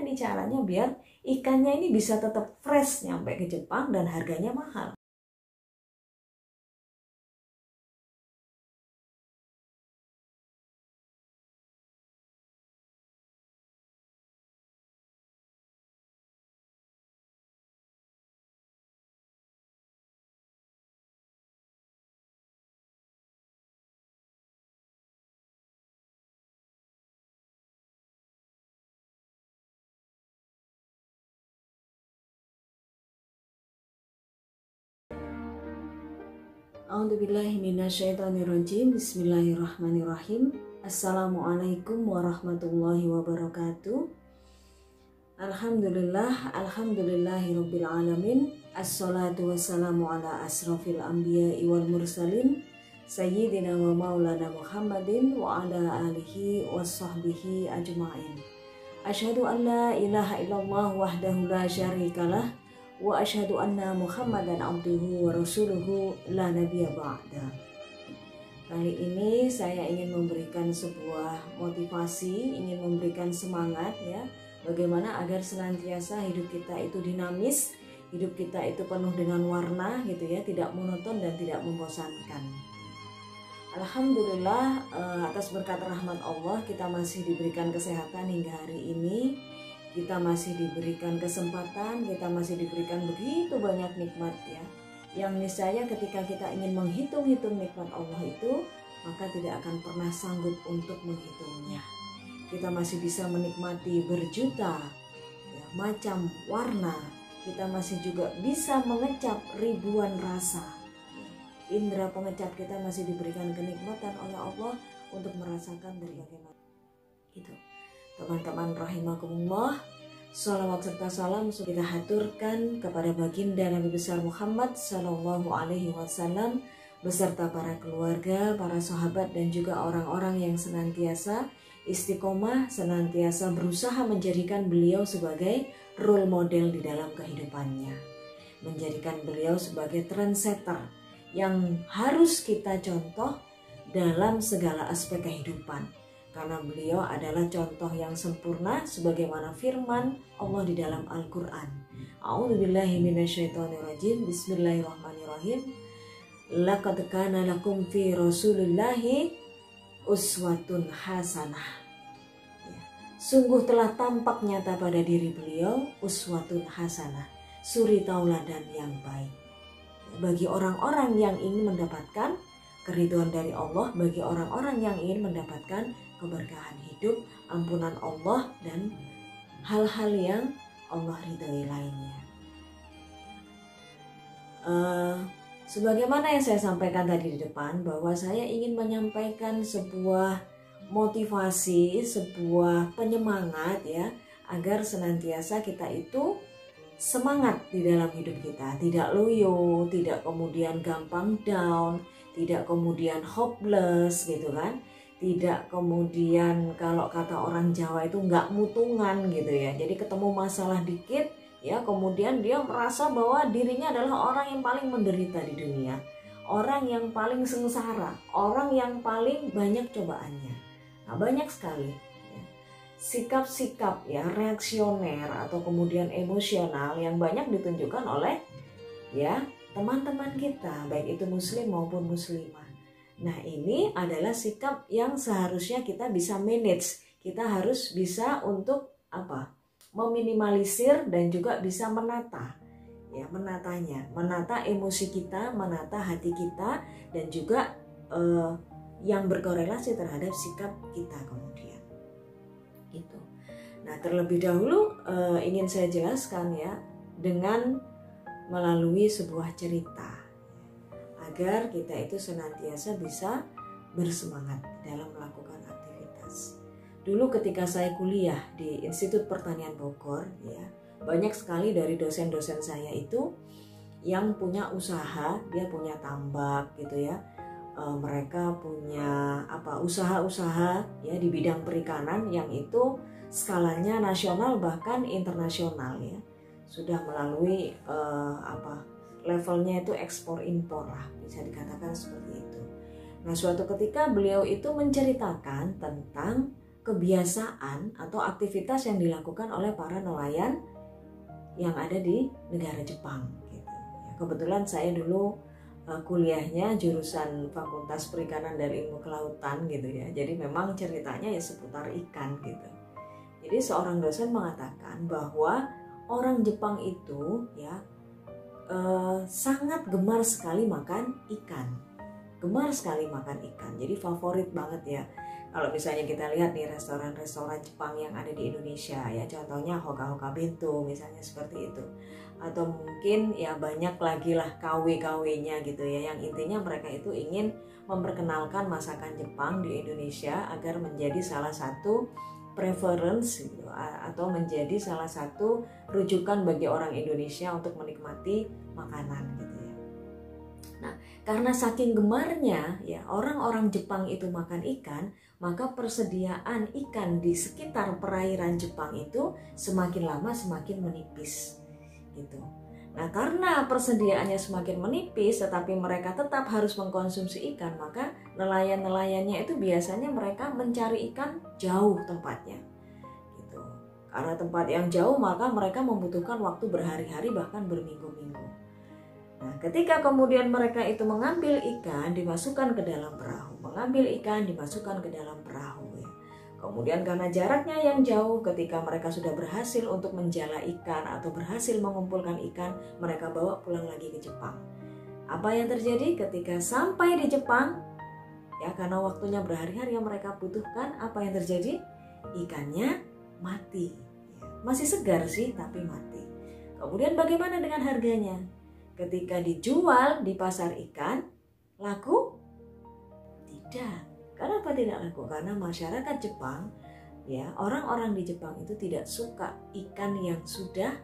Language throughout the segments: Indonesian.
ini caranya biar ikannya ini bisa tetap fresh nyampe ke Jepang dan harganya mahal. A'udzubillahiminasyaitonirrajim. Bismillahirrahmanirrahim. Assalamualaikum warahmatullahi wabarakatuh. Alhamdulillahirabbil alamin. Assalatu wassalamu ala asrofil anbiya'i wal mursalin sayyidina wa maulana Muhammadin wa ala alihi wassahbihi ajma'in. Asyhadu an la ilaha illallah wahdahu la syarikalah wa asyhadu anna Muhammadan abduhu wa rasuluhu la nabiyya ba'da. Kali ini saya ingin memberikan sebuah motivasi, ingin memberikan semangat ya, bagaimana agar senantiasa hidup kita itu dinamis, hidup kita itu penuh dengan warna gitu ya, tidak monoton dan tidak membosankan. Alhamdulillah, atas berkat rahmat Allah kita masih diberikan kesehatan hingga hari ini. Kita masih diberikan kesempatan, kita masih diberikan begitu banyak nikmat ya. Yang niscaya ketika kita ingin menghitung-hitung nikmat Allah itu, maka tidak akan pernah sanggup untuk menghitungnya. Kita masih bisa menikmati berjuta ya, macam warna. Kita masih juga bisa mengecap ribuan rasa. Indra pengecap kita masih diberikan kenikmatan oleh Allah untuk merasakan berbagai macam. Gitu. Teman-teman rahimakumullah, sholawat serta salam kita haturkan kepada baginda Nabi besar Muhammad Sallallahu Alaihi Wasallam beserta para keluarga, para sahabat dan juga orang-orang yang senantiasa istiqomah, senantiasa berusaha menjadikan beliau sebagai role model di dalam kehidupannya, menjadikan beliau sebagai trendsetter yang harus kita contoh dalam segala aspek kehidupan. Karena beliau adalah contoh yang sempurna sebagaimana firman Allah di dalam Al-Quran. A'udzubillahiminasyaitonirrajim. Bismillahirrahmanirrahim. Laqad kana lakum fi Rasulillahi uswatun hasanah. Ya. Sungguh telah tampak nyata pada diri beliau uswatun hasanah, suri tauladan yang baik. Bagi orang-orang yang ingin mendapatkan keridhaan dari Allah, bagi orang-orang yang ingin mendapatkan keberkahan hidup, ampunan Allah dan hal-hal yang Allah ridhoi lainnya. Sebagaimana yang saya sampaikan tadi di depan, bahwa saya ingin menyampaikan sebuah motivasi, sebuah penyemangat ya, agar senantiasa kita itu semangat di dalam hidup kita, tidak loyo, tidak kemudian gampang down, tidak kemudian hopeless gitu kan. Tidak kemudian kalau kata orang Jawa itu nggak mutungan gitu ya. Jadi ketemu masalah dikit ya, kemudian dia merasa bahwa dirinya adalah orang yang paling menderita di dunia, orang yang paling sengsara, orang yang paling banyak cobaannya. Nah, banyak sekali ya, sikap-sikap ya reaksioner atau kemudian emosional yang banyak ditunjukkan oleh ya teman-teman kita, baik itu muslim maupun muslimah. Nah, ini adalah sikap yang seharusnya kita bisa manage. Kita harus bisa untuk apa? Meminimalisir dan juga bisa menata. Ya, menatanya, menata emosi kita, menata hati kita dan juga yang berkorelasi terhadap sikap kita kemudian. Gitu. Nah, terlebih dahulu ingin saya jelaskan ya dengan melalui sebuah cerita, agar kita itu senantiasa bisa bersemangat dalam melakukan aktivitas. Dulu ketika saya kuliah di Institut Pertanian Bogor ya, banyak sekali dari dosen-dosen saya itu yang punya usaha, dia punya tambak gitu ya. Mereka punya usaha-usaha ya di bidang perikanan yang itu skalanya nasional bahkan internasional ya. Sudah melalui levelnya itu ekspor impor lah, bisa dikatakan seperti itu. Nah, suatu ketika beliau itu menceritakan tentang kebiasaan atau aktivitas yang dilakukan oleh para nelayan yang ada di negara Jepang gitu. Kebetulan saya dulu kuliahnya jurusan Fakultas Perikanan dan Ilmu Kelautan gitu ya. Jadi memang ceritanya ya seputar ikan gitu. Jadi seorang dosen mengatakan bahwa orang Jepang itu ya sangat gemar sekali makan ikan. Gemar sekali makan ikan. Jadi favorit banget ya. Kalau misalnya kita lihat nih restoran-restoran Jepang yang ada di Indonesia ya, contohnya Hoka Hoka Bento misalnya seperti itu. Atau mungkin ya banyak lagi lah KW-KW-nya gitu ya, yang intinya mereka itu ingin memperkenalkan masakan Jepang di Indonesia agar menjadi salah satu preference gitu, atau menjadi salah satu rujukan bagi orang Indonesia untuk menikmati makanan gitu ya. Nah, karena saking gemarnya ya orang-orang Jepang itu makan ikan, maka persediaan ikan di sekitar perairan Jepang itu semakin lama semakin menipis gitu. Nah, karena persediaannya semakin menipis tetapi mereka tetap harus mengkonsumsi ikan, maka nelayan-nelayannya itu biasanya mereka mencari ikan jauh tempatnya gitu. Karena tempat yang jauh maka mereka membutuhkan waktu berhari-hari bahkan berminggu-minggu. Nah, ketika kemudian mereka itu mengambil ikan dimasukkan ke dalam perahu, mengambil ikan dimasukkan ke dalam perahu ya. Kemudian karena jaraknya yang jauh, ketika mereka sudah berhasil untuk menjala ikan atau berhasil mengumpulkan ikan, mereka bawa pulang lagi ke Jepang. Apa yang terjadi ketika sampai di Jepang? Ya, karena waktunya berhari-hari yang mereka butuhkan, apa yang terjadi? Ikannya mati. Masih segar sih, tapi mati. Kemudian bagaimana dengan harganya? Ketika dijual di pasar ikan, laku? Tidak. Kenapa tidak laku? Karena masyarakat Jepang, ya orang-orang di Jepang itu tidak suka ikan yang sudah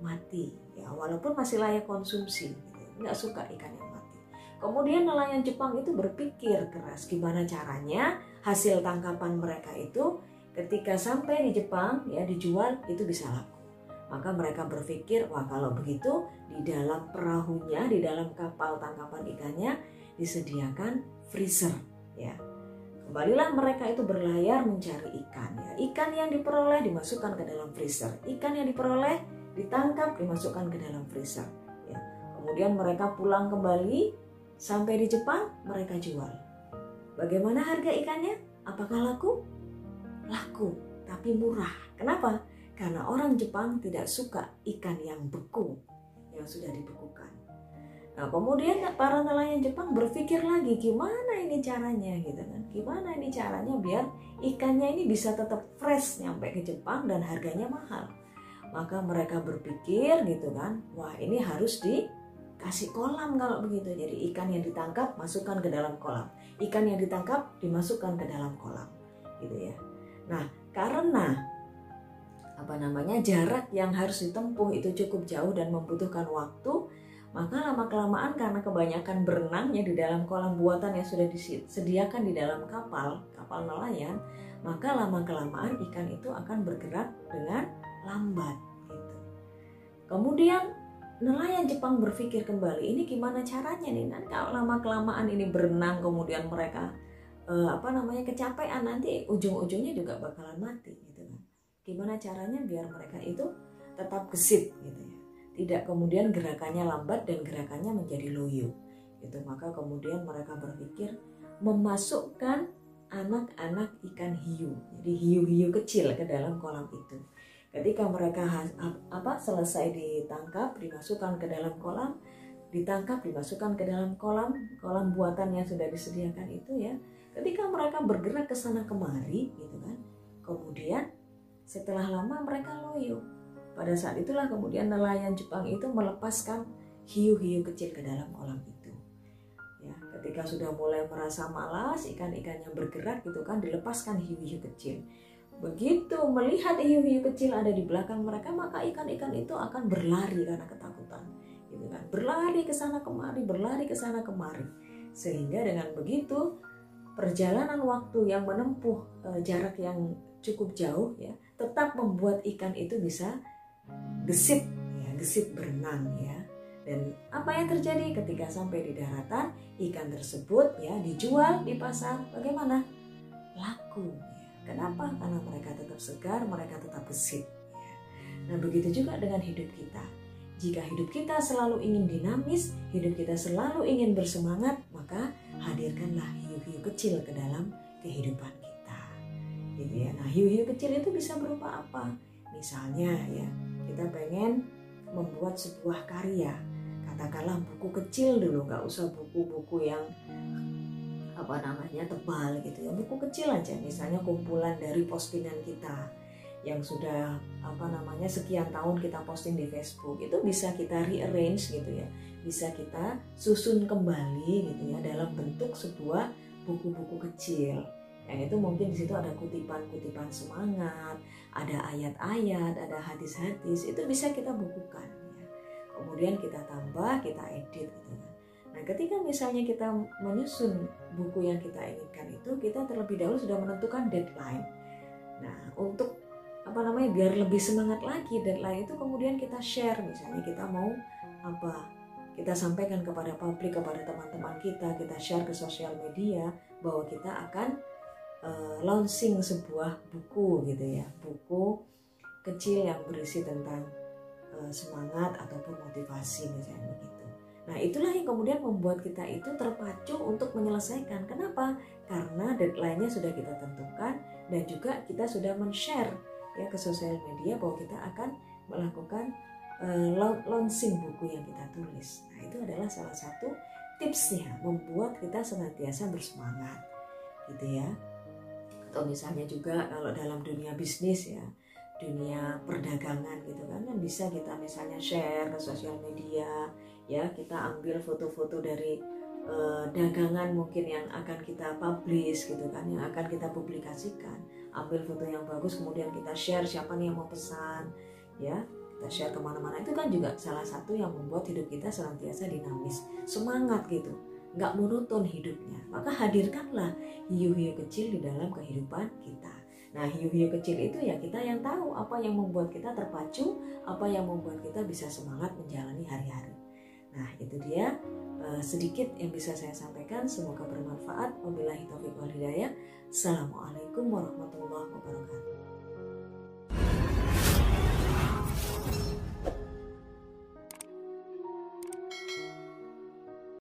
mati, ya walaupun masih layak konsumsi, nggak suka ikan yang mati. Kemudian nelayan Jepang itu berpikir keras gimana caranya hasil tangkapan mereka itu ketika sampai di Jepang ya dijual itu bisa laku. Maka mereka berpikir, wah kalau begitu di dalam perahunya, di dalam kapal tangkapan ikannya disediakan freezer ya. Kembalilah mereka itu berlayar mencari ikan ya. Ikan yang diperoleh dimasukkan ke dalam freezer. Ikan yang diperoleh ditangkap dimasukkan ke dalam freezer ya. Kemudian mereka pulang kembali, sampai di Jepang mereka jual. Bagaimana harga ikannya? Apakah laku? Laku, tapi murah. Kenapa? Karena orang Jepang tidak suka ikan yang beku, yang sudah dibekukan. Nah, kemudian para nelayan Jepang berpikir lagi gimana ini caranya gitu kan. Gimana ini caranya biar ikannya ini bisa tetap fresh nyampe ke Jepang dan harganya mahal. Maka mereka berpikir gitu kan, wah ini harus dikasih kolam kalau begitu. Jadi ikan yang ditangkap masukkan ke dalam kolam. Ikan yang ditangkap dimasukkan ke dalam kolam gitu ya. Nah, karena jarak yang harus ditempuh itu cukup jauh dan membutuhkan waktu, maka lama-kelamaan karena kebanyakan berenangnya di dalam kolam buatan yang sudah disediakan di dalam kapal nelayan, maka lama-kelamaan ikan itu akan bergerak dengan lambat gitu. Kemudian nelayan Jepang berpikir kembali, ini gimana caranya nih? Nanti kalau lama-kelamaan ini berenang kemudian mereka kecapean, nanti ujung-ujungnya juga bakalan mati gitu kan. Gimana caranya biar mereka itu tetap gesit gitu ya. Tidak kemudian gerakannya lambat dan gerakannya menjadi loyo gitu. Maka kemudian mereka berpikir memasukkan anak-anak ikan hiu, jadi hiu-hiu kecil ke dalam kolam itu. Ketika mereka selesai ditangkap, dimasukkan ke dalam kolam, ditangkap, dimasukkan ke dalam kolam buatan yang sudah disediakan itu ya. Ketika mereka bergerak ke sana kemari gitu kan, kemudian setelah lama mereka loyo. Pada saat itulah kemudian nelayan Jepang itu melepaskan hiu-hiu kecil ke dalam kolam itu. Ya, ketika sudah mulai merasa malas, ikan-ikan yang bergerak gitu kan, dilepaskan hiu-hiu kecil. Begitu melihat hiu-hiu kecil ada di belakang mereka, maka ikan-ikan itu akan berlari karena ketakutan, gitu kan. Berlari ke sana kemari, berlari ke sana kemari. Sehingga dengan begitu perjalanan waktu yang menempuh jarak yang cukup jauh ya, tetap membuat ikan itu bisa gesit berenang ya. Dan apa yang terjadi ketika sampai di daratan, ikan tersebut ya dijual di pasar, bagaimana? Laku ya. Kenapa? Karena mereka tetap segar, mereka tetap gesit. Nah, begitu juga dengan hidup kita. Jika hidup kita selalu ingin dinamis, hidup kita selalu ingin bersemangat, maka hadirkanlah hiu-hiu kecil ke dalam kehidupan kita. Gitu ya. Nah, hiu-hiu kecil itu bisa berupa apa? Misalnya ya, kita pengen membuat sebuah karya. Katakanlah buku kecil dulu, nggak usah buku-buku yang tebal gitu ya. Buku kecil aja, misalnya kumpulan dari postingan kita yang sudah sekian tahun kita posting di Facebook, itu bisa kita rearrange gitu ya, bisa kita susun kembali gitu ya dalam bentuk sebuah buku-buku kecil. Yang itu mungkin di situ ada kutipan-kutipan semangat, ada ayat-ayat, ada hadis-hadis, itu bisa kita bukukan ya. Kemudian kita tambah, kita edit gitu kan. Nah, ketika misalnya kita menyusun buku yang kita inginkan itu, kita terlebih dahulu sudah menentukan deadline. Nah, untuk biar lebih semangat lagi, deadline itu kemudian kita share, misalnya kita mau kita sampaikan kepada publik, kepada teman-teman kita share ke sosial media bahwa kita akan launching sebuah buku gitu ya, buku kecil yang berisi tentang semangat ataupun motivasi misalnya begitu. Nah, itulah yang kemudian membuat kita itu terpacu untuk menyelesaikan. Kenapa? Karena deadline-nya sudah kita tentukan dan juga kita sudah men-share ya ke sosial media bahwa kita akan melakukan launching buku yang kita tulis. Nah, itu adalah salah satu tipsnya membuat kita senantiasa bersemangat gitu ya. Atau misalnya juga kalau dalam dunia bisnis ya, dunia perdagangan gitu kan bisa kita misalnya share ke sosial media ya, kita ambil foto-foto dari dagangan mungkin yang akan kita publish gitu kan, yang akan kita publikasikan, ambil foto yang bagus kemudian kita share, siapa nih yang mau pesan ya, kita share kemana-mana. Itu kan juga salah satu yang membuat hidup kita senantiasa dinamis, semangat gitu, nggak monoton hidupnya. Maka hadirkanlah hiu-hiu kecil di dalam kehidupan kita. Nah, hiu-hiu kecil itu ya kita yang tahu apa yang membuat kita terpacu, apa yang membuat kita bisa semangat menjalani hari-hari. Nah, itu dia sedikit yang bisa saya sampaikan. Semoga bermanfaat. Wabillahi taufiq wal hidayah. Assalamualaikum warahmatullahi wabarakatuh.